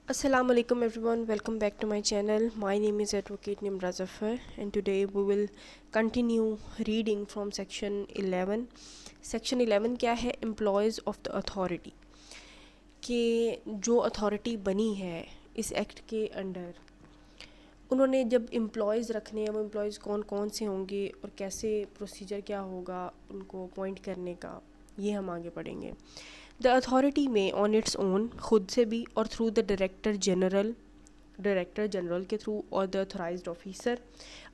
Assalamu alaikum everyone, welcome back to my channel. My name is Advocate Nimra Zafar and today we will continue reading from section 11. Section 11 क्या है? Employees of the authority, कि जो authority बनी है इस act के under उन्होंने जब एम्प्लॉयज़ रखने हैं वो एम्प्लॉयज़ कौन कौन से होंगे और कैसे प्रोसीजर क्या होगा उनको अपॉइंट करने का, ये हम आगे पढ़ेंगे. The authority may on its own, खुद से भी और थ्रू द डायरेक्टर जनरल के थ्रू और the authorised officer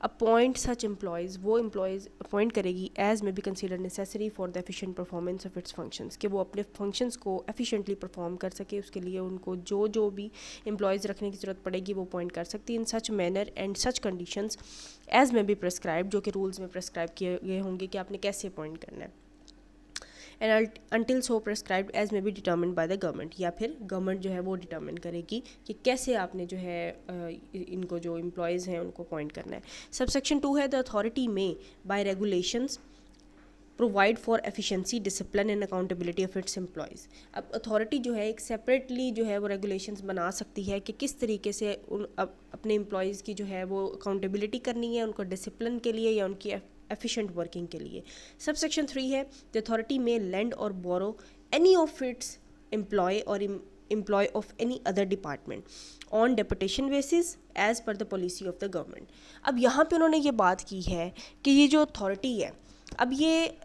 appoint such employees, वो एम्प्लॉयज़ अपॉइंट करेगी as may be consider necessary for the efficient performance of its functions, कि वो अपने फंक्शंस को एफिशिएंटली परफॉर्म कर सके. उसके लिए उनको जो भी एम्प्लॉयज़ रखने की ज़रूरत पड़ेगी वो अपॉइंट कर सकती है in such manner and such conditions as may be prescribe, जो कि रूल्स में प्रेस्क्राइब किए गए होंगे कि आपने कैसे अपॉइंट करना है. And until so prescribed as may be determined by the government, या फिर गवर्नमेंट जो है वो डिटर्मिन करेगी कि कैसे आपने जो है इनको जो एम्प्लॉयज़ हैं उनको अपॉइंट करना है. सबसेक्शन 2 है the authority may by regulations provide for efficiency discipline and accountability of its employees. अब अथॉरिटी जो है एक सेपरेटली जो है वो रेगुलेशंस बना सकती है कि किस तरीके से अपने एम्प्लॉयज़ की जो है वो अकाउंटेबिलिटी करनी है, उनको डिसिप्लिन के लिए या उनकी एफिशिएंट वर्किंग के लिए. सबसेक्शन 3 है द अथॉरिटी में लैंड और borrow any of its employee और employee of any other department on deputation basis as per the policy of the government. अब यहाँ पे उन्होंने ये बात की है कि ये जो अथॉरिटी है, अब ये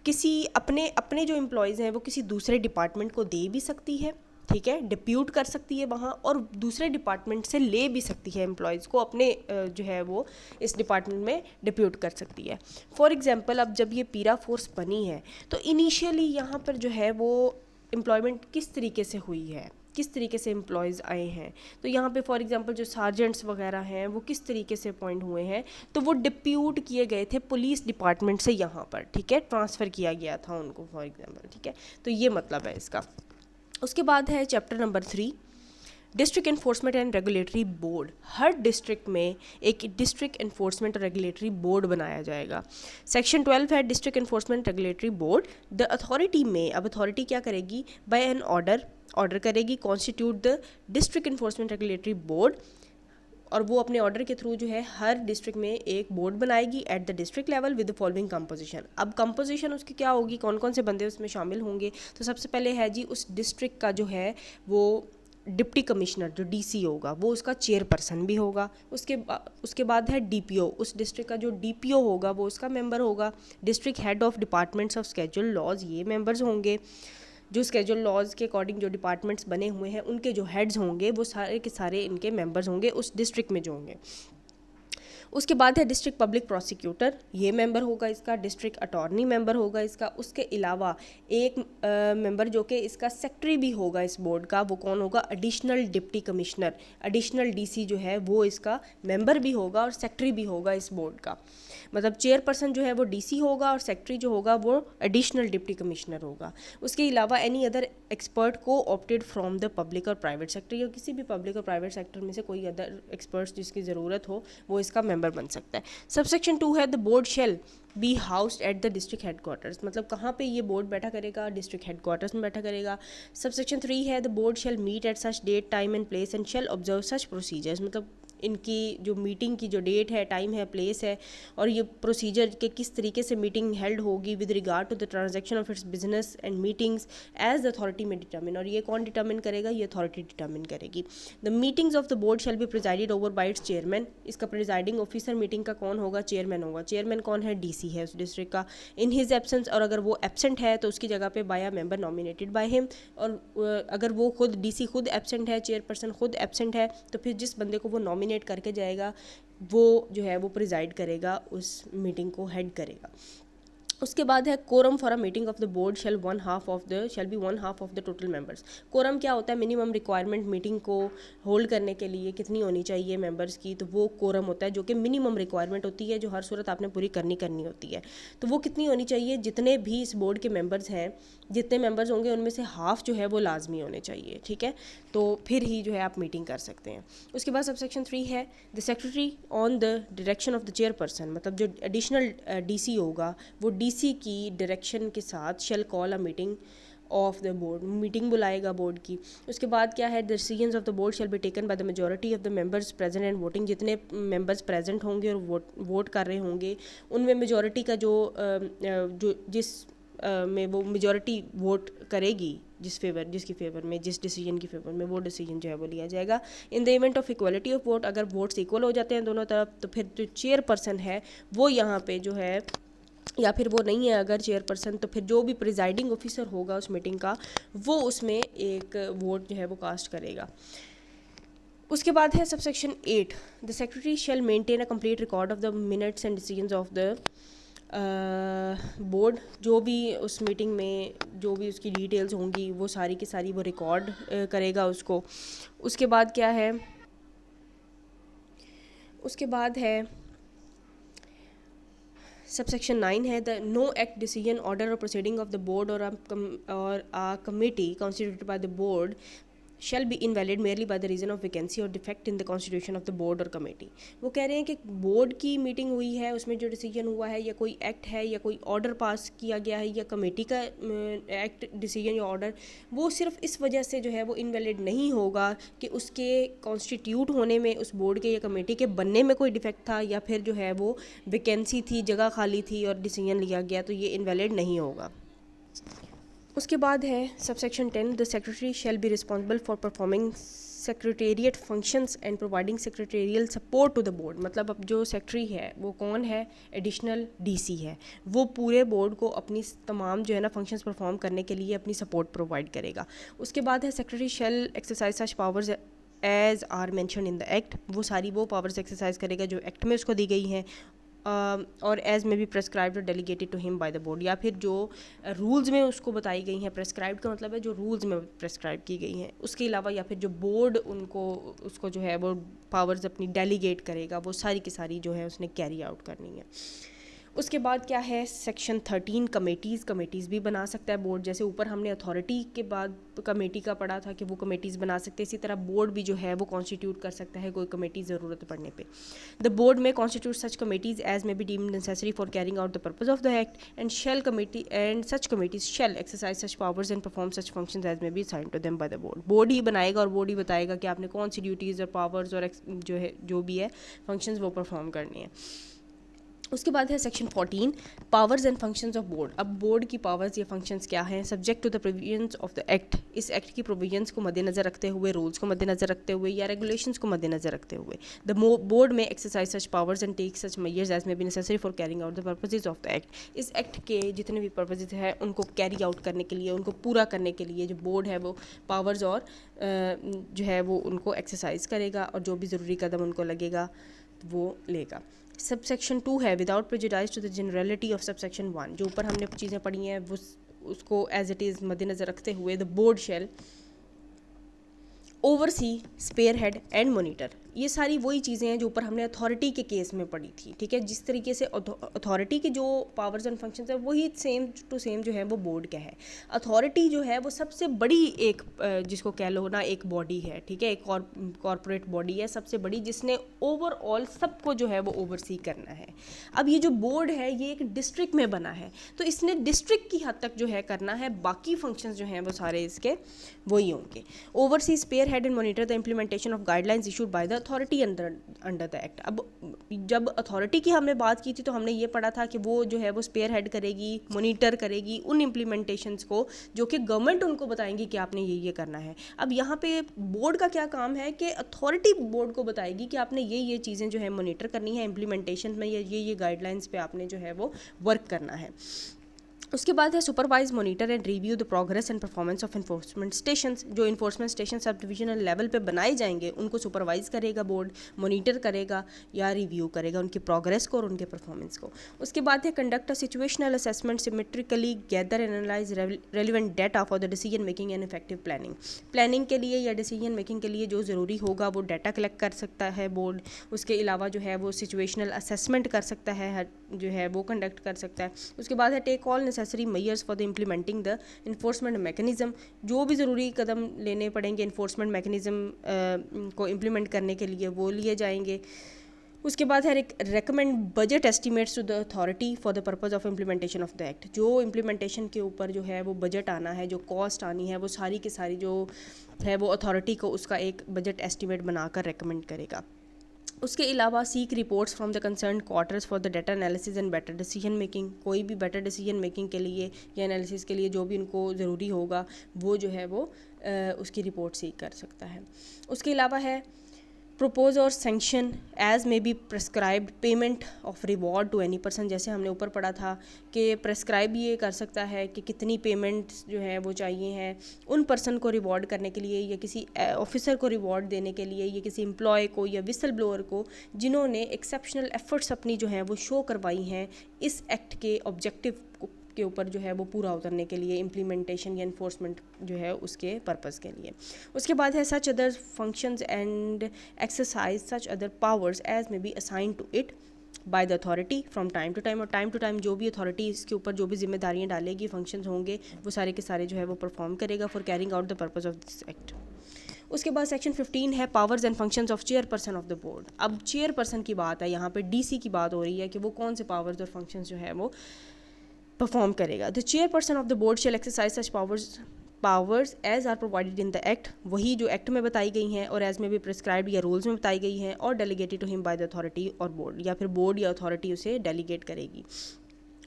किसी अपने जो एम्प्लॉयज़ हैं वो किसी दूसरे डिपार्टमेंट को दे भी सकती है, ठीक है, डिप्यूट कर सकती है वहाँ, और दूसरे डिपार्टमेंट से ले भी सकती है एम्प्लॉयज़ को, अपने जो है वो इस डिपार्टमेंट में डिप्यूट कर सकती है. फॉर एग्जांपल, अब जब ये पीरा फोर्स बनी है तो इनिशियली यहाँ पर जो है वो एम्प्लॉयमेंट किस तरीके से हुई है, किस तरीके से एम्प्लॉयज़ आए हैं. तो यहाँ पे फॉर एग्जांपल जो सार्जेंट्स वगैरह हैं वो किस तरीके से अपॉइंट हुए हैं, तो वो डिप्यूट किए गए थे पुलिस डिपार्टमेंट से यहाँ पर, ठीक है, ट्रांसफ़र किया गया था उनको फॉर एग्जांपल, ठीक है. तो ये मतलब है इसका. उसके बाद है chapter number 3, district enforcement and regulatory board. Her district में एक डिस्ट्रिक्ट इन्फोर्समेंट और रेगुलेटरी बोर्ड बनाया जाएगा. सेक्शन 12 है district enforcement regulatory board. The authority में, अब अथॉरिटी क्या करेगी, बाय एन ऑर्डर करेगी constitute the district enforcement regulatory board, और वो अपने ऑर्डर के थ्रू जो है हर डिस्ट्रिक्ट में एक बोर्ड बनाएगी at the district level with the following composition. अब कंपोजिशन उसकी क्या होगी, कौन कौन से बंदे उसमें शामिल होंगे. तो सबसे पहले है जी उस डिस्ट्रिक्ट का जो है वो डिप्टी कमिश्नर जो डीसी होगा वो उसका चेयरपर्सन भी होगा. उसके बाद है डीपीओ, उस डिस्ट्रिक्ट का जो डीपीओ होगा वो उसका मेंबर होगा. District head of departments of schedule laws, ये मेंबर्स होंगे. जो स्केड्यूल लॉज के अकॉर्डिंग जो डिपार्टमेंट्स बने हुए हैं उनके जो हेड्स होंगे वो सारे के सारे इनके मेंबर्स होंगे उस डिस्ट्रिक्ट में जो होंगे. उसके बाद है डिस्ट्रिक्ट पब्लिक प्रोसिक्यूटर, ये मेंबर होगा इसका. डिस्ट्रिक्ट अटॉर्नी मेंबर होगा इसका. उसके अलावा एक मेंबर जो कि इसका सेक्रेटरी भी होगा इस बोर्ड का, वो कौन होगा, additional deputy commissioner, additional DC जो है वो इसका मेंबर भी होगा और सेक्रेटरी भी होगा इस बोर्ड का. मतलब चेयरपर्सन जो है वो डीसी होगा और सेक्रेटरी जो होगा वो एडिशनल डिप्टी कमिश्नर होगा. उसके अलावा एनी अदर एक्सपर्ट को ऑप्टेड फ्रॉम द पब्लिक और प्राइवेट सेक्टर, या किसी भी पब्लिक और प्राइवेट सेक्टर में से कोई अदर एक्सपर्ट्स जिसकी ज़रूरत हो वो इसका मेंबर बन सकता है. सबसेक्शन 2 है the board shall be housed at the district headquarters, मतलब कहाँ पे ये बोर्ड बैठा करेगा, डिस्ट्रिक्ट हेडक्वार्टर्स में बैठा करेगा. सबसेक्शन 3 है the board shall meet at such date time and place and shall observe such procedures, मतलब इनकी जो मीटिंग की जो डेट है, टाइम है, प्लेस है, और ये प्रोसीजर के किस तरीके से मीटिंग हेल्ड होगी with regard to the transaction of its business and meetings as the authority may determine, और ये कौन डिटर्मिन करेगा, ये अथॉरिटी डिटर्मिन करेगी. The meetings of the board shall be presided over by its chairman, इसका presiding officer meeting का कौन होगा, चेयरमैन होगा. चेयरमैन कौन है, डीसी है उस डिस्ट्रिक्ट का. इन हिज एब्सेंस, और अगर वो एब्सेंट है तो उसकी जगह पे by a member nominated by him, और अगर वो खुद डीसी खुद एब्सेंट है, चेयरपर्सन खुद एब्सेंट है, तो फिर जिस बंदे को वो नॉमिनेट करके जाएगा वो जो है वो प्रिजाइड करेगा, उस मीटिंग को हेड करेगा. उसके बाद है quorum for a meeting of the board shall be 1/2 of the total members. Quorum क्या होता है, मिनिमम रिक्वायरमेंट मीटिंग को होल्ड करने के लिए कितनी होनी चाहिए मेंबर्स की, तो वो कोरम होता है जो कि मिनिमम रिक्वायरमेंट होती है जो हर सूरत आपने पूरी करनी होती है. तो वो कितनी होनी चाहिए, जितने भी इस बोर्ड के मेंबर्स हैं, जितने मेंबर्स होंगे उनमें से हाफ जो है वो लाजमी होने चाहिए, ठीक है. तो फिर ही जो है आप मीटिंग कर सकते हैं. उसके बाद सबसेक्शन 3 है the secretary on the direction of the chairperson, मतलब जो एडिशनल डीसी होगा वो डीसी की डायरेक्शन के साथ shall call a meeting of the board, meeting बुलाएगा बोर्ड की। उसके बाद क्या है, decisions of the board shall be taken by the majority of the members present and voting. जितने मेंबर्स प्रेजेंट होंगे और वोट कर रहे होंगे उनमें मेजॉरिटी का जो जिस में वो मेजॉरिटी वोट करेगी जिसकी फेवर में, जिस डिसीजन की फेवर में, वो डिसीजन जो है वो लिया जाएगा। In the event of equality of vote, अगर वोट्स इक्वल हो जाते हैं दोनों तरफ, तो फिर जो चेयरपर्सन है वो यहाँ पे जो है, या फिर वो नहीं है अगर चेयरपर्सन, तो फिर जो भी प्रिजाइडिंग ऑफिसर होगा उस मीटिंग का, वो उसमें एक वोट जो है वो कास्ट करेगा। उसके बाद है subsection 8, the secretary shall maintain a complete record of the minutes and decisions of the board. जो भी उस मीटिंग में जो भी उसकी डिटेल्स होंगी वो सारी की सारी वो रिकॉर्ड करेगा उसको। उसके बाद क्या है, उसके बाद है सबसेक्शन 9 है, the no act decision order और प्रोसीडिंग ऑफ द बोर्ड और a committee constituted by the board shall be invalid merely by the reason of vacancy or defect in the constitution of the board or committee। वो कह रहे हैं कि board की meeting हुई है, उसमें जो डिसीजन हुआ है या कोई एक्ट है या कोई ऑर्डर पास किया गया है या कमेटी का एक्ट डिसीजन या ऑर्डर, वो सिर्फ इस वजह से जो है वो इनवैलिड नहीं होगा कि उसके कॉन्स्टिट्यूट होने में, उस बोर्ड के या कमेटी के बनने में कोई डिफेक्ट था, या फिर जो है वो वैकेंसी थी, जगह खाली थी और डिसीजन लिया गया, तो ये इनवैलिड नहीं होगा। उसके बाद है subsection 10, the secretary shall be responsible for performing secretariat functions and providing secretarial support to the board. मतलब अब जो सेक्रेटरी है वो कौन है, एडिशनल डीसी है, वो पूरे बोर्ड को अपनी तमाम जो है ना फंक्शंस परफॉर्म करने के लिए अपनी सपोर्ट प्रोवाइड करेगा। उसके बाद है secretary shall exercise such powers as are mention in the act. वो सारी वो पावर्स एक्सरसाइज करेगा जो एक्ट में उसको दी गई हैं, और एज में भी प्रेस्क्राइब्ड और delegated to him by the board, या फिर जो रूल्स में उसको बताई गई हैं। प्रेस्क्राइब्ड का मतलब है जो रूल्स में प्रेस्क्राइब की गई हैं, उसके अलावा या फिर जो बोर्ड उसको जो है वो पावर्स अपनी डेलीगेट करेगा, वो सारी की सारी जो है उसने कैरी आउट करनी है। उसके बाद क्या है सेक्शन 13, कमेटीज़ भी बना सकता है बोर्ड। जैसे ऊपर हमने अथॉरिटी के बाद कमेटी का पढ़ा था कि वो कमेटीज़ बना सकते हैं, इसी तरह बोर्ड भी जो है वो कॉन्स्टिट्यूट कर सकता है कोई कमेटी ज़रूरत पड़ने पे। The board may constitute such committees as may be deemed necessary for carrying out the purpose of the act and such committees shall exercise such powers and perform such functions as may be assigned to them by the board. Board ही बनाएगा और board ही बताएगा कि आपने कौन सी duties और powers और जो भी है फंक्शंस वो परफॉर्म करनी है। उसके बाद है section 14, powers and functions of board. अब बोर्ड की पावर्स या फंक्शंस क्या हैं, subject to the provisions of the act. इस एक्ट की प्रोविजंस को मद्देनजर रखते हुए, रूल्स को मद्देनजर रखते हुए या रेगुलेशंस को मद्देनजर रखते हुए, the board may exercise such powers and take such measures as may be necessary for carrying out the purposes of the act. इस एक्ट के जितने भी पर्पसेस हैं उनको कैरी आउट करने के लिए, उनको पूरा करने के लिए जो बोर्ड है वो पावर्स और जो है वो उनको एक्सरसाइज करेगा, और जो भी ज़रूरी कदम उनको लगेगा वो लेगा। सबसेक्शन 2 है, without prejudice to the generality of subsection 1। जो ऊपर हमने चीज़ें पढ़ी हैं वो उसको एज इट इज़ मद्देनज़र रखते हुए the board shall oversee, spearhead and monitor. ये सारी वही चीज़ें हैं जो ऊपर हमने अथॉरिटी के केस में पढ़ी थी, ठीक है। जिस तरीके से अथॉरिटी के जो पावर्स एंड फंक्शंस है वही सेम टू सेम जो है वो बोर्ड का है। अथॉरिटी जो है वो सबसे बड़ी एक जिसको कह लो ना एक बॉडी है, ठीक है, एक कॉरपोरेट बॉडी है सबसे बड़ी, जिसने ओवरऑल सबको जो है वो ओवरसी करना है। अब ये जो बोर्ड है ये एक डिस्ट्रिक्ट में बना है, तो इसने डिस्ट्रिक्ट की हद तक जो है करना है, बाकी फंक्शंस जो हैं वो सारे इसके वही होंगे। Oversee, spearhead and monitor the implementation of guidelines issued by the authority under the act. अब जब अथॉरिटी की हमने बात की थी तो हमने ये पढ़ा था कि वो जो है वो स्पेयर हेड करेगी, मॉनिटर करेगी उन इम्प्लीमेंटेशंस को जो कि गवर्नमेंट उनको बताएंगी कि आपने ये करना है। अब यहाँ पे बोर्ड का क्या काम है कि अथॉरिटी बोर्ड को बताएगी कि आपने ये चीज़ें जो है मॉनिटर करनी है, इम्प्लीमेंटेशन में ये गाइडलाइंस पे आपने जो है वो वर्क करना है। उसके बाद है supervise, monitor and review the progress and performance of enforcement stations. जो enforcement station sub divisional level पे बनाए जाएंगे उनको सुपरवाइज करेगा बोर्ड, मॉनिटर करेगा या रिव्यू करेगा उनकी प्रोग्रेस को और उनके परफॉर्मेंस को। उसके बाद है conduct a situational assessment, symmetrically gather and analyse relevant data for the decision making and effective planning के लिए या डिसीजन मेकिंग के लिए जो ज़रूरी होगा वो डाटा कलेक्ट कर सकता है बोर्ड। उसके अलावा जो है वो सिचुएशनल असेसमेंट कर सकता है, जो है वो कंडक्ट कर सकता है। उसके बाद है take all necessary measures for the implementing the enforcement mechanism. जो भी ज़रूरी कदम लेने पड़ेंगे इन्फोर्समेंट मैकेनिज्म को इम्प्लीमेंट करने के लिए वो लिए जाएंगे। उसके बाद है recommend budget estimates to the authority for the purpose of implementation of the act. जो इम्प्लीमेंटेशन के ऊपर जो है वो बजट आना है, जो कॉस्ट आनी है, वो सारी की सारी जो है वो अथॉरिटी को उसका एक बजट एस्टिमेट बनाकर रेकमेंड करेगा। उसके अलावा seek reports from the concern quarters for the data analysis and better decision making. कोई भी बेटर डिसीजन मेकिंग के लिए या एनालिसिस के लिए जो भी उनको ज़रूरी होगा वो जो है वो उसकी रिपोर्ट सीक कर सकता है। उसके अलावा है प्रपोज और sanction as may be prescribed payment of reward to any person. जैसे हमने ऊपर पढ़ा था कि प्रेस्क्राइब ये कर सकता है कि कितनी पेमेंट जो है वो चाहिए है उन पर्सन को रिवॉर्ड करने के लिए, या किसी ऑफिसर को रिवॉर्ड देने के लिए, या किसी एम्प्लॉय को या विसल ब्लोअर को जिन्होंने एक्सेप्शनल एफर्ट्स अपनी जो है वो शो करवाई हैं इस एक्ट के ऑब्जेक्टिव के ऊपर जो है वो पूरा उतरने के लिए, इम्प्लीमेंटेशन या इन्फोर्समेंट जो है उसके पर्पज़ के लिए। उसके बाद है such other functions and exercise such other powers as may be assigned to it by the authority from time to time. और टाइम टू टाइम जो भी अथॉरिटी इसके ऊपर जो भी जिम्मेदारियाँ डालेगी, फंक्शंस होंगे, वो सारे के सारे जो है वो परफॉर्म करेगा for carrying out the purpose of this act. उसके बाद सेक्शन 15 है powers and functions of chairperson of the board. अब चेयरपर्सन की बात है, यहाँ पे डीसी की बात हो रही है कि वो कौन से पावर्स और फंक्शंस जो है वो परफॉर्म करेगा। The chairperson of the board shall exercise such powers as are provided in the act, वही जो एक्ट में बताई गई हैं और एज में भी प्रिस्क्राइब्ड या रूल्स में बताई गई हैं, और delegated to him by the authority और बोर्ड, या फिर बोर्ड या अथॉरिटी उसे डेलीगेट करेगी।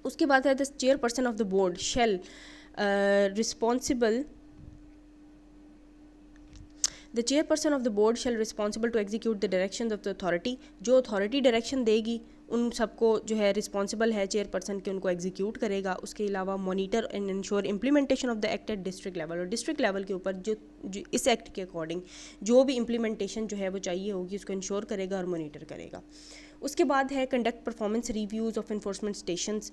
उसके बाद है the chairperson of the board shall responsible the chairperson of the board shall responsible to execute the direction of the authority. जो अथॉरिटी डायरेक्शन देगी उन सबको जो है रिस्पॉन्सिबल है चेयरपर्सन के, उनको एग्जीक्यूट करेगा। उसके अलावा monitor and ensure implementation of the act at district level, और डिस्ट्रिक्ट लेवल के ऊपर जो इस एक्ट के अकॉर्डिंग जो भी इम्प्लीमेंटेशन जो है वो चाहिए होगी उसको इंश्योर करेगा और मॉनिटर करेगा। उसके बाद है conduct performance reviews of enforcement stations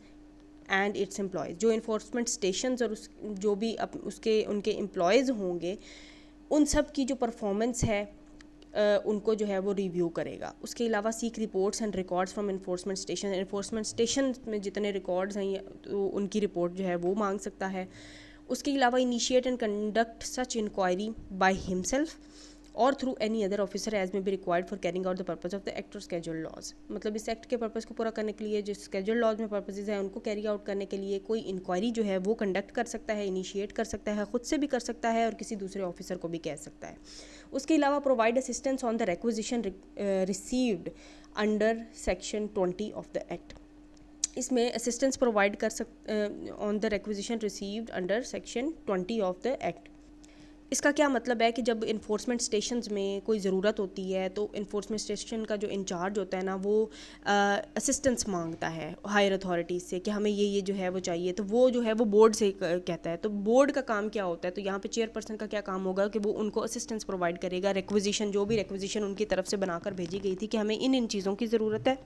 and it's employees. जो इन्फोर्समेंट स्टेशंस और जो भी उसके उनके एम्प्लॉयज़ होंगे उन सब की जो परफॉर्मेंस है उनको जो है वो रिव्यू करेगा। उसके अलावा seek reports and records from enforcement station में जितने रिकॉर्ड्स हैं तो उनकी रिपोर्ट जो है वो मांग सकता है। उसके अलावा initiate and conduct such inquiry by himself और through any other officer as may be required for carrying out the purpose of the act और स्केड्यूल लॉज। मतलब इस एक्ट के पर्पस को पूरा करने के लिए जो स्केड्यूल लॉज में पर्पसेज हैं उनको कैरी आउट करने के लिए कोई इंक्वायरी जो है वो कंडक्ट कर सकता है, इनिशिएट कर सकता है, खुद से भी कर सकता है और किसी दूसरे ऑफिसर को भी कह सकता है। उसके अलावा provide assistance on the requisition received under section 20 of the act. इसमें असिस्टेंस प्रोवाइड कर on the requisition received under section 20 of the act. इसका क्या मतलब है कि जब इन्फोर्समेंट स्टेशंस में कोई ज़रूरत होती है तो इन्फोर्समेंट स्टेशन का जो इंचार्ज होता है ना वो असिस्टेंस मांगता है हायर अथॉरिटीज़ से कि हमें ये जो है वो चाहिए, तो वो जो है वो बोर्ड से कहता है। तो बोर्ड का काम क्या होता है, तो यहाँ पे चेयरपर्सन का क्या काम होगा कि वो उनको असिस्टेंस प्रोवाइड करेगा। रिक्विजिशन जो भी रिक्विजिशन उनकी तरफ से बनाकर भेजी गई थी कि हमें इन चीज़ों की ज़रूरत है,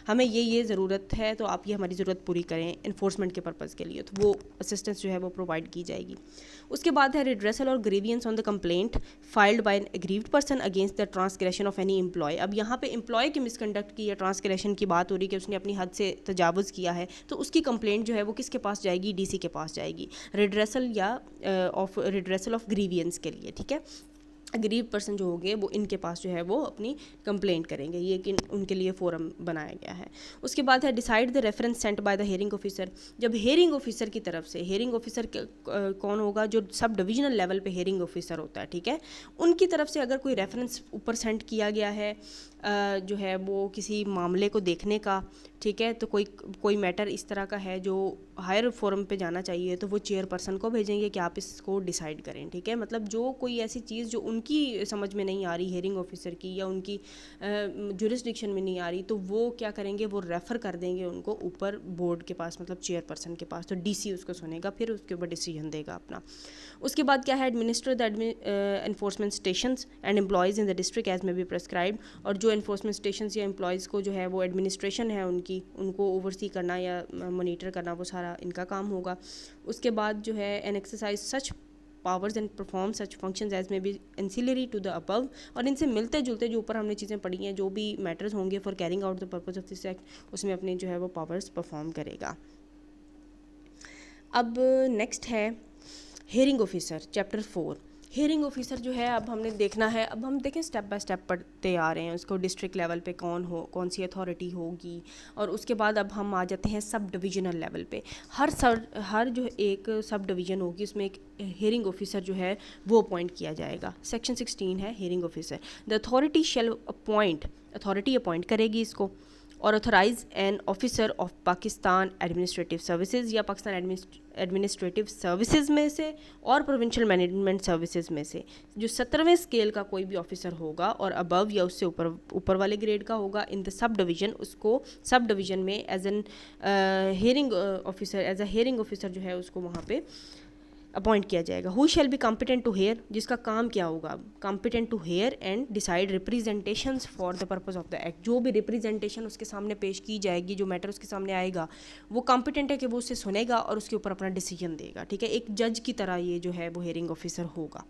हमें ये ज़रूरत है, तो आप ये हमारी ज़रूरत पूरी करें इन्फोर्समेंट के पर्पज़ के लिए, तो वो असिस्टेंस जो है वो प्रोवाइड की जाएगी। उसके बाद है रिड्रेसल और grievance on the complaint filed by an aggrieved person against the transgression of any employee. अब यहाँ पे एम्प्लॉय की मिसकंडक्ट की या ट्रांसग्रेशन की बात हो रही है कि उसने अपनी हद से तजावुज़ किया है, तो उसकी कंप्लेंट जो है वो किसके पास जाएगी, डीसी के पास जाएगी, रिड्रेसल या रिड्रेसल ऑफ ग्रीवियंस के लिए। ठीक है, गरीब पर्सन जो होंगे वो इनके पास जो है वो अपनी कंप्लेंट करेंगे, ये कि उनके लिए फोरम बनाया गया है। उसके बाद है decide the reference sent by the hearing officer. जब हेयरिंग ऑफिसर की तरफ से, हेयरिंग ऑफिसर कौन होगा, जो सब डिविजनल लेवल पे हेयरिंग ऑफिसर होता है, ठीक है, उनकी तरफ से अगर कोई रेफरेंस ऊपर सेंड किया गया है जो है वो किसी मामले को देखने का, ठीक है, तो कोई मैटर इस तरह का है जो हायर फोरम पे जाना चाहिए, तो वो चेयरपर्सन को भेजेंगे कि आप इसको डिसाइड करें। ठीक है, मतलब जो कोई ऐसी चीज़ जो उनकी समझ में नहीं आ रही हेयरिंग ऑफिसर की या उनकी जुरिस्डिक्शन में नहीं आ रही, तो वो क्या करेंगे, वो रेफ़र कर देंगे उनको ऊपर बोर्ड के पास, मतलब चेयरपर्सन के पास, तो डीसी उसको सुनेगा, फिर उसके ऊपर डिसीजन देगा अपना। उसके बाद क्या है, administer the enforcement stations and employees in the district as may be prescribed. और जो एनफोर्समेंट स्टेशंस या एम्प्लॉयज़ को जो है वो एडमिनिस्ट्रेशन है उनको ओवरसी करना या मॉनिटर करना, वो सारा इनका काम होगा। उसके बाद जो है and exercise such powers and perform such functions as may be ancillary to the above. और इनसे मिलते जुलते जो ऊपर हमने चीज़ें पढ़ी हैं, जो भी मैटर्स होंगे for carrying out the purpose of this act, उसमें अपने जो है वो पावर्स परफॉर्म करेगा। अब नेक्स्ट है hearing officer, chapter 4, hearing officer जो है अब हमने देखना है, अब हम देखें स्टेप बाय स्टेप पढ़ते आ रहे हैं उसको, डिस्ट्रिक्ट लेवल पे कौन सी अथॉरिटी होगी, और उसके बाद अब हम आ जाते हैं सब डिविजनल लेवल पे। हर जो एक सब डिवीज़न होगी उसमें एक हियरिंग ऑफिसर जो है वो अपॉइंट किया जाएगा। सेक्शन 16 है hearing officer. The authority shall appoint, authority appoint करेगी इसको, और authorize an officer of Pakistan administrative services, या पाकिस्तान एडमिनिस्ट्रेटिव सर्विसेज में से और प्रोविंशियल मैनेजमेंट सर्विसेज में से जो 17वें स्केल का कोई भी ऑफिसर होगा और अबव या उससे ऊपर वाले ग्रेड का होगा इन द सब डिवीज़न, उसको सब डिवीज़न में as an hearing officer, as a hearing officer जो है उसको वहाँ पे अपॉइंट किया जाएगा। Who shall be competent to hear, जिसका काम क्या होगा, competent to hear and decide representations for the purpose of the act. जो भी रिप्रेजेंटेशन उसके सामने पेश की जाएगी, जो मैटर उसके सामने आएगा, वो कॉम्पिटेंट है कि वो उससे सुनेगा और उसके ऊपर अपना डिसीजन देगा। ठीक है, एक जज की तरह ये जो है वो हियरिंग ऑफिसर होगा।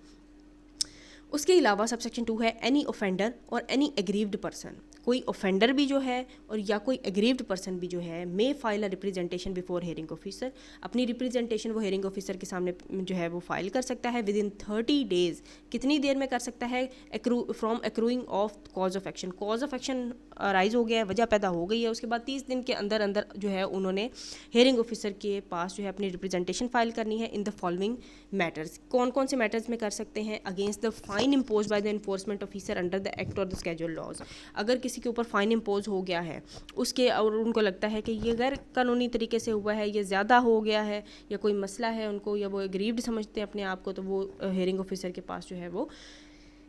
उसके अलावा सबसेक्शन 2 है एनी ऑफेंडर और एनी एग्रीव्ड पर्सन। कोई ऑफेंडर भी जो है और या कोई एग्रीव्ड पर्सन भी जो है may file a representation before hearing officer, अपनी रिप्रेजेंटेशन वो हियरिंग ऑफिसर के सामने जो है वो फाइल कर सकता है विद इन 30 डेज। कितनी देर में कर सकता है, from accruing of cause of action. Cause of action rise हो गया है, वजह पैदा हो गई है, उसके बाद 30 दिन के अंदर अंदर जो है उन्होंने हियरिंग ऑफिसर के पास जो है अपनी रिप्रेजेंटेशन फाइल करनी है इन द फॉलोइंग मैटर्स। कौन कौन से मैटर्स में कर सकते हैं, against the fine impose by the enforcement officer under the act और द स्केड्यूल लॉज। अगर किसी के ऊपर फाइन इम्पोज हो गया है उसके और उनको लगता है कि ये गैर कानूनी तरीके से हुआ है, ये ज़्यादा हो गया है, या कोई मसला है उनको, या वो एग्रीव्ड समझते हैं अपने आप को, तो वो हियरिंग ऑफिसर के पास जो है वो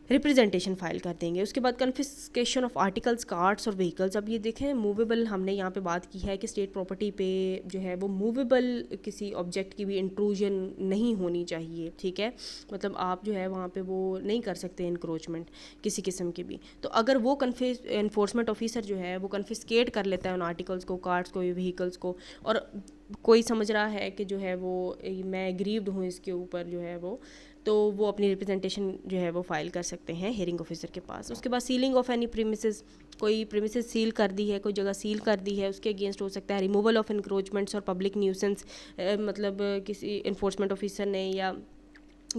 रिप्रेजेंटेशन फाइल कर देंगे। उसके बाद कन्फिस्केशन ऑफ आर्टिकल्स, कार्ड्स और व्हीकल्स। अब ये देखें मूवेबल, हमने यहाँ पे बात की है कि स्टेट प्रॉपर्टी पे जो है वो मूवेबल किसी ऑब्जेक्ट की भी इंट्रूजन नहीं होनी चाहिए। ठीक है, मतलब आप जो है वहाँ पे वो नहीं कर सकते इंक्रोचमेंट किसी किस्म की भी। तो अगर वो एनफोर्समेंट ऑफिसर जो है वो कन्फिस्केट कर लेता है उन आर्टिकल्स को, कार्ड्स को, व्हीकल्स को, और कोई समझ रहा है कि जो है वो मैं एग्रीव्ड हूँ इसके ऊपर जो है वो वो अपनी रिप्रेजेंटेशन जो है वो फाइल कर सकते हैं हियरिंग ऑफिसर के पास। उसके बाद सीलिंग ऑफ एनी प्रीमिसेस, कोई प्रीमिसेस सील कर दी है, कोई जगह सील कर दी है, उसके अगेंस्ट हो सकता है। रिमूवल ऑफ इंक्रोचमेंट्स और पब्लिक न्यूसेंस, मतलब किसी इन्फोर्समेंट ऑफिसर ने या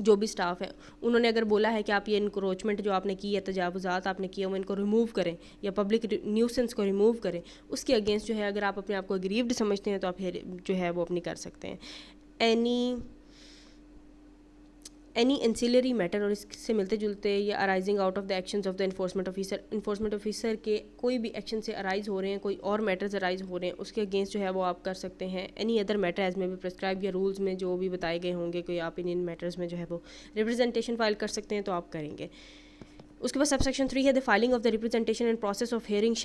जो भी स्टाफ है उन्होंने अगर बोला है कि आप ये इंक्रोचमेंट जो आपने की है, तजावुज़ात आपने किए, वो इनको रिमूव करें या पब्लिक न्यूसेंस को रिमूव करें, उसके अगेंस्ट जो है अगर आप अपने आप को एग्रीव्ड समझते हैं तो आप जो है वो अपनी कर सकते हैं। एनी एंसिलरी मैटर, और इससे मिलते जुलते या arising out of the actions of the enforcement officer, enforcement officer के कोई भी एक्शन से अराइज हो रहे हैं, कोई और मैटर्स अराइज हो रहे हैं, उसके अगेंस्ट जो है वो आप कर सकते हैं। एनी अदर मैटर एज में भी प्रिस्क्राइब, या रूल्स में जो भी बताए गए होंगे कोई आप इन मैटर्स में जो है वो रिप्रेजेंटेशन फाइल कर सकते हैं तो आप करेंगे। उसके बाद सबसेक्शन 3 है the filing of the representation and process of hearing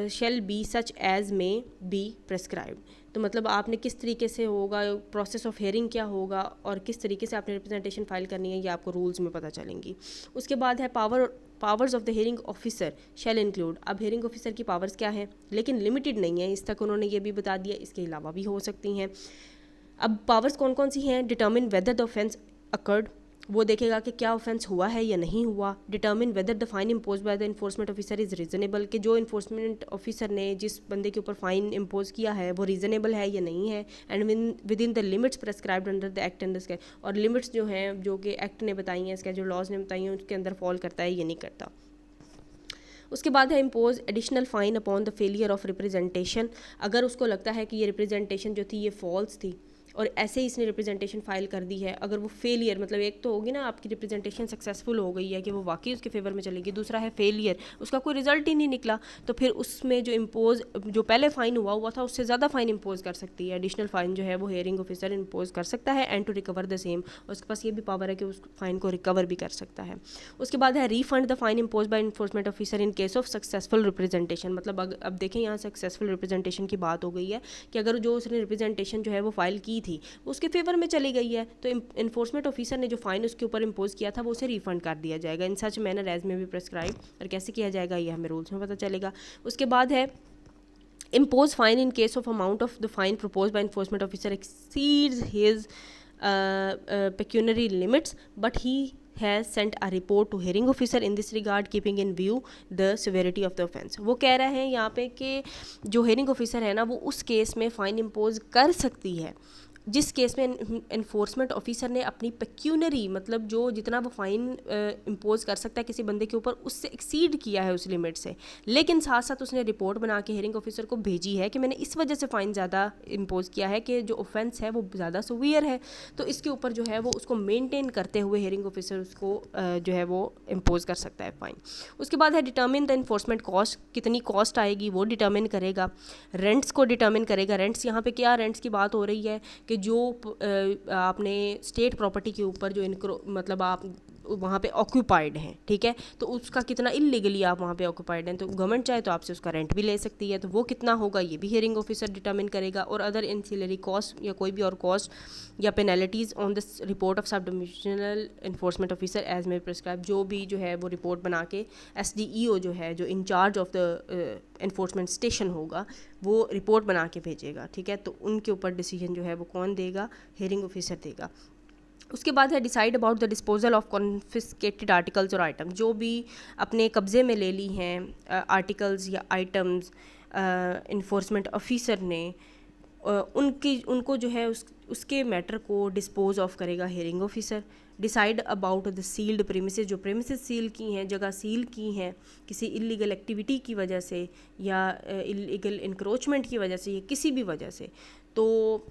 shall be such as may be prescribed. तो मतलब आपने किस तरीके से होगा, प्रोसेस ऑफ हियरिंग क्या होगा और किस तरीके से आपने रिप्रेजेंटेशन फाइल करनी है, ये आपको रूल्स में पता चलेंगी। उसके बाद है powers of the hearing officer shall include. अब हियरिंग ऑफिसर की पावर्स क्या है, लेकिन लिमिटेड नहीं है, इस तक उन्होंने ये भी बता दिया, इसके अलावा भी हो सकती हैं। अब पावर्स कौन कौन सी हैं, determine whether the offence occurred, वो देखेगा कि क्या ऑफेंस हुआ है या नहीं हुआ। Determine whether the fine impose by the enforcement officer is reasonable, कि जो इन्फोर्समेंट ऑफिसर ने जिस बंदे के ऊपर फाइन इम्पोज किया है वो रीजनेबल है या नहीं है। And with in the limits prescribed under the act and the, और लिमिट्स जो हैं जो कि एक्ट ने बताई हैं, इसके जो लॉज ने बताई हैं, उसके अंदर फॉल करता है या नहीं करता। उसके बाद है impose additional fine upon the failure of representation. अगर उसको लगता है कि ये रिप्रेजेंटेशन जो थी ये फॉल्स थी और ऐसे ही इसने रिप्रेजेंटेशन फाइल कर दी है, अगर वो फेलियर, मतलब एक तो होगी ना आपकी रिप्रेजेंटेशन सक्सेसफुल हो गई है कि वो वाकई उसके फेवर में चलेगी, दूसरा है फेलियर, उसका कोई रिजल्ट ही नहीं निकला, तो फिर उसमें जो इम्पोज जो पहले फ़ाइन हुआ था उससे ज़्यादा फ़ाइन इम्पोज कर सकती है। एडिशनल फ़ाइन जो है वो हियरिंग ऑफिसर इम्पोज कर सकता है and to recover the same, और उसके पास ये भी पावर है कि उस फ़ाइन को रिकवर भी कर सकता है। उसके बाद है refund the fine impose by enforcement officer in case of successful representation. मतलब अब देखें यहाँ सक्सेसफुल रिप्रेजेंटेशन की बात हो गई है कि अगर जो उसने रिप्रेजेंटेशन जो है वो फाइल की थी उसके फेवर में चली गई है, तो इन्फोर्समेंट ऑफिसर ने जो फाइन उसके ऊपर इम्पोज किया था वो उसे रिफंड कर दिया जाएगा इन सच मैनर एज में भी प्रेस्क्राइब। और कैसे किया जाएगा ये हमें रूल्स में पता चलेगा। उसके बाद है impose fine in case of amount of the fine proposed by enforcement officer exceeds his pecuniary limits but he has sent a report to hearing officer in this regard keeping in view the severity of the offence। वो कह रहे हैं यहाँ पे कि जो hearing officer है ना वो उस केस में फ़ाइन इम्पोज कर सकती है जिस केस में इन्फोर्समेंट ऑफिसर ने अपनी पेक्यूनरी मतलब जो जितना वो फ़ाइन इम्पोज कर सकता है किसी बंदे के ऊपर उससे एक्सीड किया है उस लिमिट से, लेकिन साथ साथ उसने रिपोर्ट बना के हियरिंग ऑफिसर को भेजी है कि मैंने इस वजह से फ़ाइन ज़्यादा इम्पोज किया है कि जो ऑफेंस है वो ज़्यादा सीवियर है, तो इसके ऊपर जो है वो उसको मेनटेन करते हुए हियरिंग ऑफिसर उसको जो है वो इम्पोज कर सकता है फ़ाइन। उसके बाद है डिटर्मिन द इन्फोर्समेंट कॉस्ट, कितनी कॉस्ट आएगी वो डिटर्मिन करेगा। रेंट्स को डिटर्मिन करेगा। रेंट्स यहाँ पे क्या रेंट्स की बात हो रही है कि जो आपने स्टेट प्रॉपर्टी के ऊपर जो मतलब आप वहाँ पे ऑक्यूपाइड हैं, ठीक है, तो उसका कितना इलीगली आप वहाँ पे ऑक्यूपाइड हैं, तो गवर्नमेंट चाहे तो आपसे उसका रेंट भी ले सकती है, तो वो कितना होगा ये भी हियरिंग ऑफिसर डिटर्मिन करेगा। और अदर इंसिलरी कॉस्ट या कोई भी और कॉस्ट या penalties on the report of sub divisional enforcement officer as may prescribe, जो भी जो है वो रिपोर्ट बना के SDEO जो है जो incharge of the enforcement station होगा वो रिपोर्ट बना के भेजेगा, ठीक है, तो उनके ऊपर डिसीजन जो है वो कौन देगा, हियरिंग ऑफिसर देगा। उसके बाद है decide about the disposal of confiscated articles और आइटम्स, जो भी अपने कब्ज़े में ले ली हैं आर्टिकल्स या आइटम्स इन्फोर्समेंट ऑफिसर ने, उनको जो है उसके मैटर को डिस्पोज ऑफ करेगा hearing officer. Decide about the sealed premises, जो प्रीमिसेस सील की हैं, जगह सील की हैं किसी इलीगल एक्टिविटी की वजह से या इलीगल इंक्रोचमेंट की वजह से या किसी भी वजह से, तो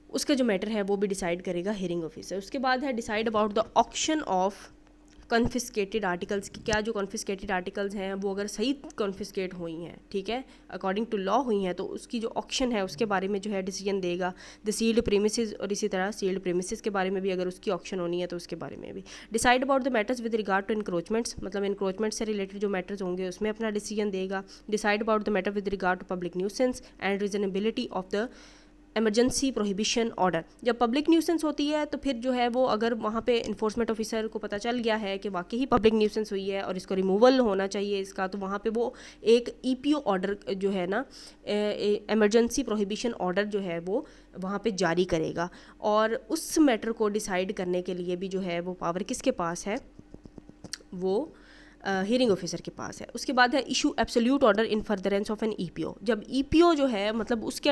उसका जो मैटर है वो भी डिसाइड करेगा हियरिंग ऑफिसर। उसके बाद है decide about the auction of confiscated articles की, क्या जो कॉन्फिस्केटेड आर्टिकल्स हैं वो अगर सही कॉन्फिस्केट हुई हैं, ठीक है, अकॉर्डिंग टू लॉ हुई हैं, तो उसकी जो ऑक्शन है उसके बारे में जो है डिसीजन देगा। द सील्ड प्रीमिसेस, और इसी तरह सील्ड प्रीमिसेस के बारे में भी अगर उसकी ऑक्शन होनी है तो उसके बारे में भी। Decide about the matters with regard to encroachments, मतलब इंक्रोचमेंट से रिलेटेड जो मैटर्स होंगे उसमें अपना डिसीजन देगा। Decide about the matter with regard to public nuisance and reasonability of the emergency prohibition order, जब पब्लिक न्यूसेंस होती है तो फिर जो है वो अगर वहाँ पे इन्फोर्समेंट ऑफिसर को पता चल गया है कि वाकई ही पब्लिक न्यूसेंस हुई है और इसको रिमूवल होना चाहिए इसका, तो वहाँ पे वो एक EPO ऑर्डर जो है ना, एमरजेंसी प्रोहिबिशन ऑर्डर जो है वो वहाँ पे जारी करेगा। और उस मैटर को डिसाइड करने के लिए भी जो है वो पावर किसके पास है, वो हियरिंग ऑफिसर के पास है। उसके बाद है issue absolute order in furtherance of an EPO, जब EPO जो है मतलब उसके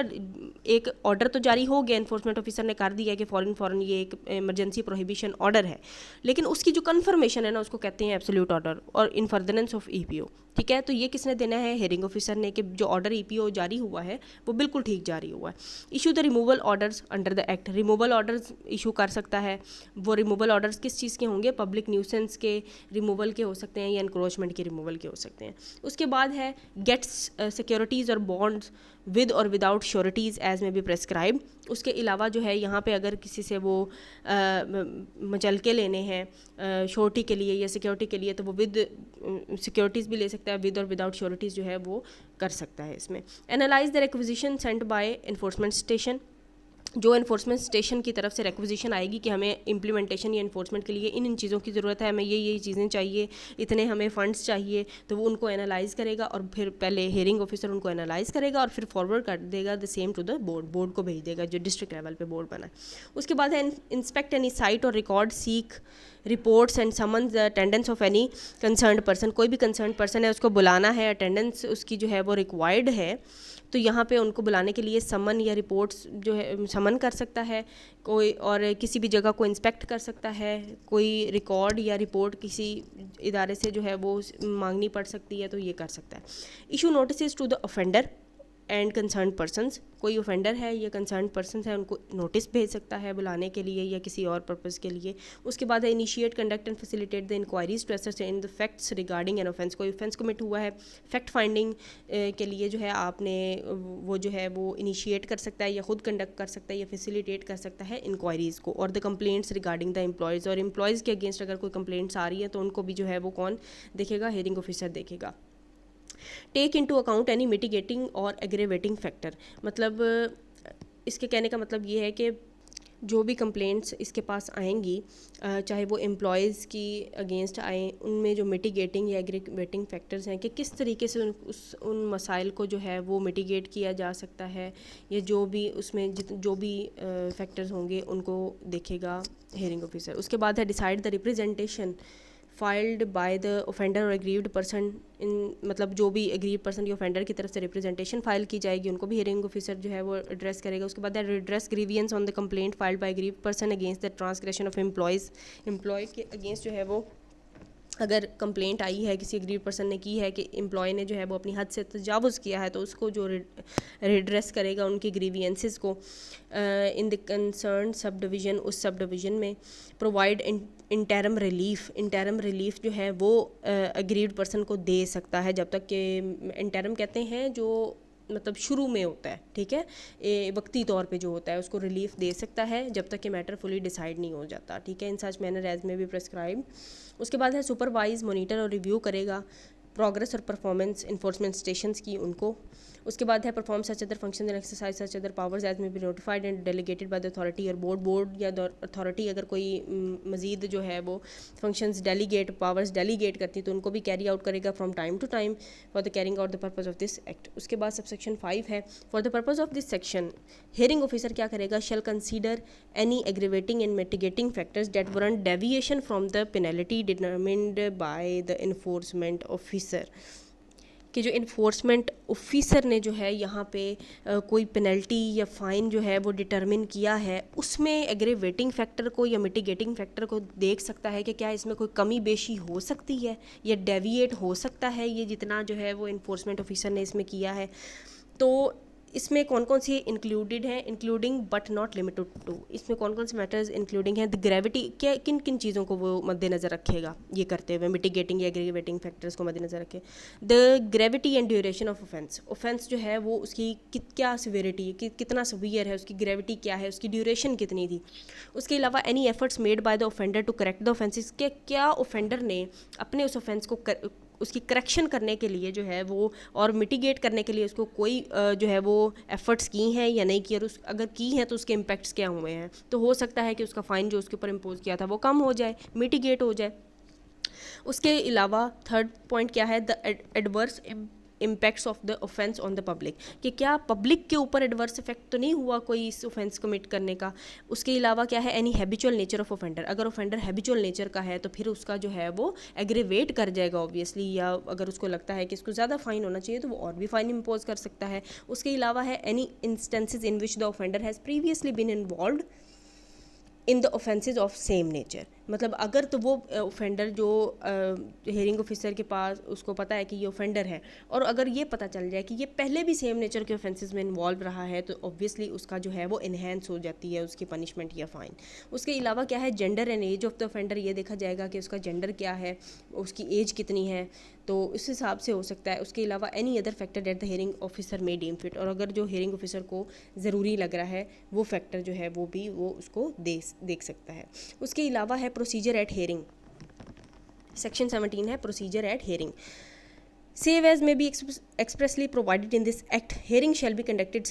एक ऑर्डर तो जारी हो गया, इन्फोर्समेंट ऑफिसर ने कर दिया कि फ़ौरन ये एक इमरजेंसी प्रोहिबिशन ऑर्डर है, लेकिन उसकी जो कन्फर्मेशन है ना उसको कहते हैं एब्सोल्यूट ऑर्डर और इन फर्दरेंस ऑफ EPO, ठीक है, तो ये किसने देना है, हियरिंग ऑफिसर ने, कि जो ऑर्डर EPO जारी हुआ है वो बिल्कुल ठीक जारी हुआ है। Issue the removal orders under the act, removal orders issue कर सकता है। वो रिमूवल ऑर्डर्स किस चीज़ के होंगे, पब्लिक न्यूसेंस के रिमूवल के हो सकते हैं या इंक्रोचमेंट के रिमूवल के हो सकते हैं। उसके बाद है गेट्स सिक्योरिटीज़ और बॉन्ड्स विद और without sureties as may be prescribe. उसके अलावा जो है यहाँ पे अगर किसी से वो मचलके लेने हैं श्योरिटी के लिए या सिक्योरिटी के लिए, तो वो विद सिक्योरिटीज़ भी ले सकता है, विद और विदाउट श्योरिटीज़ जो है वो कर सकता है इसमें। Analyse the requisition sent by enforcement station, जो इन्फोर्समेंट स्टेशन की तरफ से रिक्विजिशन आएगी कि हमें इम्प्लीमेंटेशन या इन्फोर्समेंट के लिए इन चीज़ों की ज़रूरत है, हमें ये चीज़ें चाहिए, इतने हमें फ़ंड्स चाहिए, तो वो उनको एनालाइज़ करेगा और फिर पहले हियरिंग ऑफिसर उनको एनालाइज़ करेगा और फिर फॉरवर्ड कर देगा the same to the board को भेज देगा जो डिस्ट्रिक्ट लेवल पे बोर्ड बना है। उसके बाद है इंस्पेक्ट एनी साइट और record, seek reports and summon the attendance of any concerned person, कोई भी कंसर्न्ड पर्सन है उसको बुलाना है, अटेंडेंस उसकी जो है वो रिक्वायर्ड है, तो यहाँ पे उनको बुलाने के लिए समन या रिपोर्ट्स जो है समन कर सकता है कोई, और किसी भी जगह को इंस्पेक्ट कर सकता है, कोई रिकॉर्ड या रिपोर्ट किसी इदारे से जो है वो मांगनी पड़ सकती है तो ये कर सकता है। Issue notice to the offender and concern persons, कोई ऑफेंडर है या कंसर्न पर्सन है उनको नोटिस भेज सकता है बुलाने के लिए या किसी और पर्पज़ के लिए। उसके बाद है initiate conduct and facilitate the inquiries to ascertain the facts regarding an offence, कोई ऑफेंस कमिट हुआ है फैक्ट फाइंडिंग के लिए जो है आपने वो जो है वो इनिशिएट कर सकता है या खुद कंडक्ट कर सकता है या फैसिलिटेट कर सकता है इंक्वायरीज़ को। और the complaints regarding the employees, और एम्प्लॉयज़ के अगेंस्ट अगर कोई कंप्लेंट्स आ रही है तो उनको भी जो है वो कौन देखेगा, हियरिंग ऑफिसर देखेगा। Take into account any mitigating और एग्रेवेटिंग फैक्टर, मतलब इसके कहने का मतलब ये है कि जो भी कंप्लेंट्स इसके पास आएंगी चाहे वो एम्प्लॉयज़ की अगेंस्ट आए, उनमें जो मिटिगेटिंग या एग्रीवेटिंग फैक्टर्स हैं कि किस तरीके से उन मसाइल को जो है वो मिटिगेट किया जा सकता है, या जो भी उसमें जो भी फैक्टर्स होंगे उनको देखेगा हियरिंग ऑफिसर। उसके बाद है decide the representation filed by the offender और एग्रीव्ड पर्सन इन, मतलब जो भी एग्रीव्ड पर्सन या ऑफेंडर की तरफ से रिप्रेजेंटेशन फाइल की जाएगी उनको भी हियरिंग ऑफिसर जो है वो एड्रेस करेगा। उसके बाद redress grievance on the complaint filed by aggrieved person against the transgression of employee के अगेंस्ट जो है वो अगर कंप्लेंट आई है किसी एग्रीड पर्सन ने की है कि एम्प्लॉय ने जो है वो अपनी हद से तजावुज़ किया है, तो उसको जो रिड्रेस करेगा उनकी ग्रीवियंसेस को in the concern sub division, उस सब डिवीज़न में प्रोवाइड इंटरम रिलीफ जो है वो एग्रीड पर्सन को दे सकता है, जब तक कि इंटरम कहते हैं जो मतलब शुरू में होता है, ठीक है, वक्ती तौर पे जो होता है उसको रिलीफ दे सकता है जब तक कि मैटर फुली डिसाइड नहीं हो जाता, ठीक है, इन सच मैनर एज में भी प्रेस्क्राइब। उसके बाद है सुपरवाइज, मॉनिटर और रिव्यू करेगा प्रोग्रेस और परफॉर्मेंस इन्फोर्समेंट स्टेशंस की उनको। उसके बाद है perform such other function and exercise such other powers as may be notified and delegated by the authority और बोर्ड या अथॉरिटी अगर कोई मजीद जो है वो फंक्शंस डेलीगेट पावर्स डेलीगेट करती है तो उनको भी कैरी आउट करेगा from time to time for the carrying out the purpose of this act. उसके बाद सबसेक्शन 5 है for the purpose of this section hearing officer क्या करेगा, shall consider any aggravating and mitigating factors that warrant deviation from the penalty determined by the enforcement officer, कि जो enforcement officer ने जो है यहाँ पे कोई पेनल्टी या फ़ाइन जो है वो डिटरमिन किया है उसमें एग्रीवेटिंग फैक्टर को या मिटिगेटिंग फैक्टर को देख सकता है कि क्या इसमें कोई कमी बेशी हो सकती है या डेविएट हो सकता है ये जितना जो है वो इन्फोर्समेंट ऑफिसर ने इसमें किया है। तो इसमें कौन कौन सी इंक्लूडेड हैं, including but not limited to, इसमें कौन कौन से मैटर्स इंक्लूडिंग हैं, द ग्रेविटी, क्या किन किन चीज़ों को वो मद्देनज़र रखेगा ये करते हुए मिटिगेटिंग या एग्रीवेटिंग फैक्टर्स को मद्देनज़र रखे। The gravity and duration of offence जो है वो उसकी क्या सिवियरिटी है, कितना सिवियर है, उसकी ग्रेविटी क्या है, उसकी ड्यूरेशन कितनी थी। उसके अलावा any efforts made by the offender to correct the offences, के क्या ऑफेंडर ने अपने उस ऑफेंस को उसकी करेक्शन करने के लिए जो है वो और मिटिगेट करने के लिए उसको कोई जो है वो एफ़र्ट्स की हैं या नहीं की, और उस अगर की हैं तो उसके इम्पैक्ट्स क्या हुए हैं। तो हो सकता है कि उसका फ़ाइन जो उसके ऊपर इम्पोज किया था वो कम हो जाए, मिटिगेट हो जाए। उसके अलावा थर्ड पॉइंट क्या है, the adverse impacts of the offence on the public, कि क्या पब्लिक के ऊपर एडवर्स इफेक्ट तो नहीं हुआ कोई इस ऑफेंस कमिट करने का। उसके अलावा क्या है, any habitual nature of offender, अगर ऑफेंडर हैबिचुअल नेचर का है तो फिर उसका जो है वो एग्रीवेट कर जाएगा ऑब्वियसली, या अगर उसको लगता है कि इसको ज़्यादा फाइन होना चाहिए तो वो और भी फाइन इम्पोज कर सकता है। उसके अलावा है any instances in which the offender has previously been involved in the offences of same nature, मतलब अगर तो वो ऑफेंडर जो हियरिंग ऑफिसर के पास उसको पता है कि ये ऑफेंडर है और अगर ये पता चल जाए कि ये पहले भी सेम नेचर के ऑफेंसेस में इन्वॉल्व रहा है तो ऑब्वियसली उसका जो है वो इन्हेंस हो जाती है उसकी पनिशमेंट या फ़ाइन। उसके अलावा क्या है, gender and age of the offender, ये देखा जाएगा कि उसका जेंडर क्या है, उसकी एज कितनी है, तो इस हिसाब से हो सकता है। उसके अलावा any other factor that the hearing officer may deem fit, और अगर जो हियरिंग ऑफिसर को ज़रूरी लग रहा है वो फैक्टर जो है वो भी वो उसको देख सकता है। उसके अलावा है प्रोसीजर एट हियरिंग, सेक्शन 17 है procedure at hearing. Save as may be expressly provided in this act, hearing shall be conducted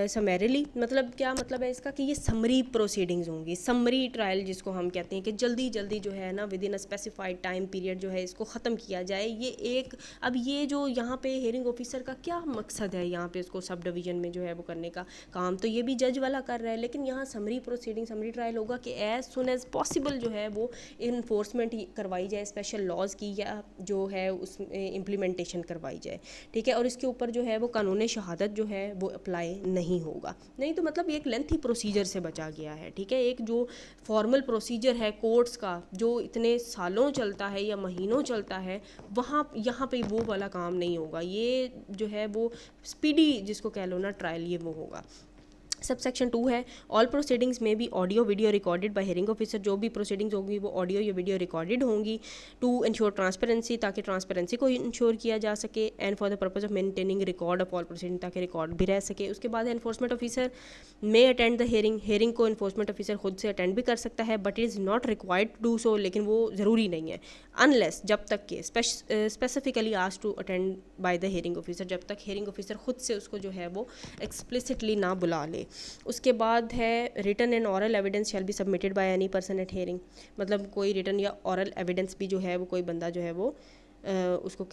summarily, मतलब क्या मतलब है इसका कि ये समरी प्रोसीडिंग्स होंगी, समरी ट्रायल जिसको हम कहते हैं कि जल्दी जल्दी जो है ना with in a specified time period जो है इसको ख़त्म किया जाए। ये एक अब ये जो यहाँ पे हियरिंग ऑफिसर का क्या मकसद है यहाँ पे इसको सब डिवीज़न में जो है वो करने का काम तो ये भी जज वाला कर रहा है, लेकिन यहाँ समरी प्रोसीडिंग समरी ट्रायल होगा कि एज़ सुन एज़ पॉसिबल जो है वो इन्फोर्समेंट करवाई जाए स्पेशल लॉज की, या जो है उस इम्प्लीमेंटेशन करवाई जाए, ठीक है, और इसके ऊपर जो है वो कानून शहादत जो है वो अप्लाई नहीं होगा। नहीं तो मतलब एक लेंथी प्रोसीजर से बचा गया है, ठीक है, एक जो फॉर्मल प्रोसीजर है कोर्ट्स का जो इतने सालों चलता है या महीनों चलता है, वहाँ यहाँ पे वो वाला काम नहीं होगा। ये जो है वो स्पीडी जिसको कह लो ना ट्रायल, ये वो होगा। सब सेक्शन 2 है ऑल प्रोसीडिंग्स में भी audio video recorded by hearing officer, जो भी प्रोसीडिंग्स होंगी वो ऑडियो या वीडियो रिकॉर्डेड होंगी टू इंश्योर ट्रांसपेरेंसी, ताकि ट्रांसपेरेंसी को इंश्योर किया जा सके, and for the purpose of maintaining record of all proceeding, ताकि रिकॉर्ड भी रह सके। उसके बाद enforcement officer may attend the hearing को एनफोर्समेंट ऑफिसर खुद से अटेंड भी कर सकता है, but is not required to do सो, लेकिन वो ज़रूरी नहीं है, अनलेस जब तक के specifically asked to attend by the hearing officer, जब तक हियरिंग ऑफिसर खुद से उसको जो है वो एक्सप्लिसिटली ना बुला ले। उसके बाद है written and oral evidence shall be submitted by any person at hearing, मतलब कोई रिटन या ऑरल एविडेंस भी जो है वो कोई बंदा जो है वो उसको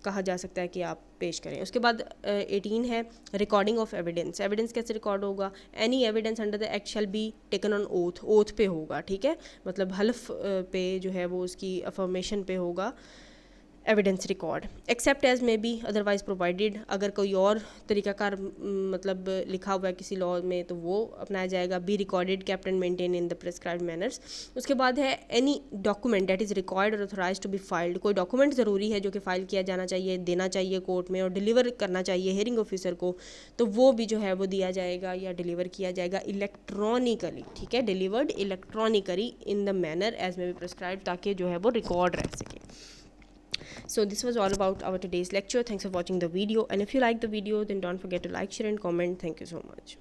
कहा जा सकता है कि आप पेश करें। उसके बाद 18 है रिकॉर्डिंग ऑफ एविडेंस। एविडेंस कैसे रिकॉर्ड होगा? Any evidence under the act shall be taken on oath. Oath पे होगा, ठीक है, मतलब हल्फ पे जो है वो उसकी अफर्मेशन पे होगा evidence record. Except as may be otherwise provided, अगर कोई और तरीकाकार मतलब लिखा हुआ है किसी लॉ में तो वो अपनाया जाएगा। Be recorded, kept and maintain in the prescribed manners. उसके बाद है any document that is required और ऑथोराइज टू बी फाइल्ड। कोई डॉक्यूमेंट ज़रूरी है जो कि फ़ाइल किया जाना चाहिए, देना चाहिए कोर्ट में और डिलीवर करना चाहिए हेयरिंग ऑफिसर को, तो वो भी जो है वो दिया जाएगा या डिलीवर किया जाएगा इलेक्ट्रॉनिकली, ठीक है, delivered electronically in the manner as may be prescribed, ताकि जो है वो रिकॉर्ड रह सके। So this was all about our today's lecture. Thanks for watching the video, and if you like the video then don't forget to like, share and comment. Thank you so much.